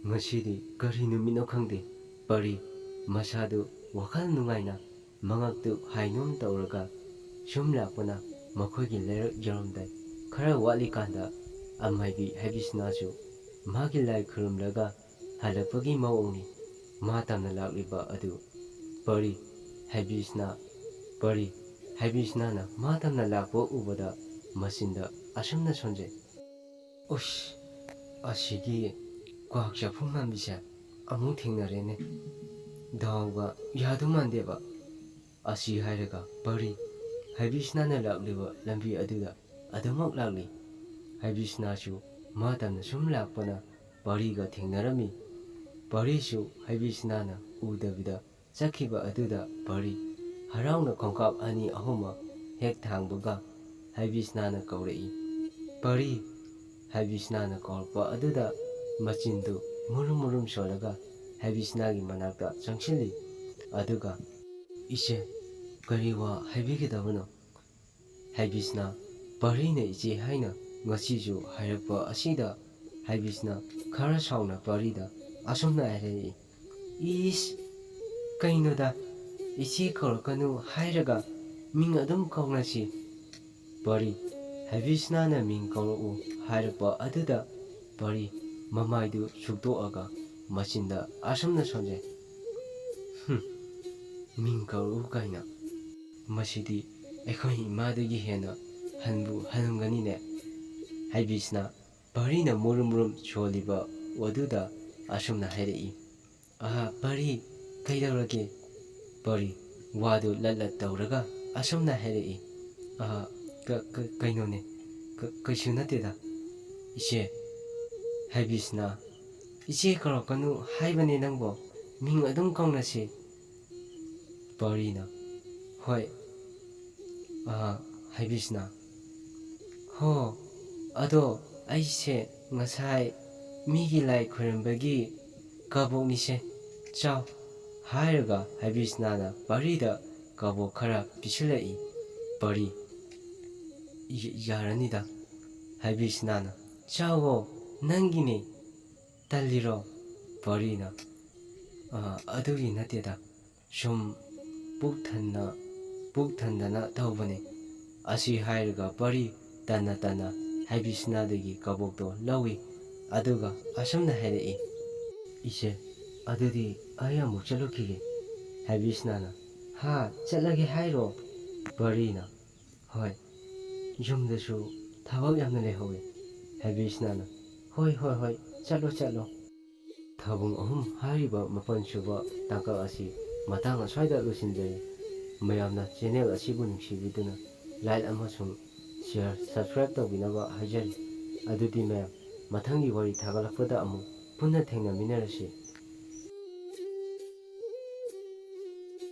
ngashidi kari numino khangde pari masadu wakhal nungaina mangaktu hainum tauraga shumla pana makhoi lerak jaramdai khara wali kanda amaibi habisnasu magi lai khurumlaga halapagi mawongni matamna lakliba adu pari habisna na matamna lakbo ubada masinda ashamna sonje ush ashigi kwakja phumman bisa amu thingnarene dawa yadu mandeba asi hairaga pari habisna na lakliba lambi aduda adamak lakli habisnasu matamna sum lakpana pariga thingnarami parisu habisna na udabida sakhiba aduda pari harauna khongkap ani ahuma hek thangbuga habisna na kaurei pari habisna na korpa aduda machindu murum solaga habisna gi manakta changchili aduga ise kariwa habigidabano habisna pari ne ije haina ngasiju hairpa asida habisna khara sauna parida asumna airei is kainoda isi korkanu hairaga ming adum kaunasi pari habisna na ming kaunu hairpa aduda pari mamaidu sukdoaga machinda asumna sonje ming kaunu kaina masidi ekhoi imadagi hena hanbu hanunganine habisna pari na murum choliba waduda asumna hairei pari kaidawrage pari wadu lalat tauraga asumna hairei kainone kaisu nateda ise habisna ise korokanu haibane nangbo ming adum kaunasi parina hoi habisna ho ado aise ngasai migi lai khurambagi kabonise chao hairaga habisna na parida kabo khara pisilai pari yaranida habisna na chao nangine taliro parina adugi nateda sum pukthandana taubane asi hairaga pari tana habisna dagi kabokto lawi aduga asumna hairei ise adudi ayamu chalukige habisna na ha chalage hairo parina hoi yumdasu thabak yamna lehowe habisna na hoi chalo thabung ahum hariba mapan suba tangka asi matang aswaida lusinjai mayamna channel asibu nungsibiduna like amasung share subscribe tawbinaba hajari adudi mayam mathangi wari thagalakpada amu punna thengnaminarasi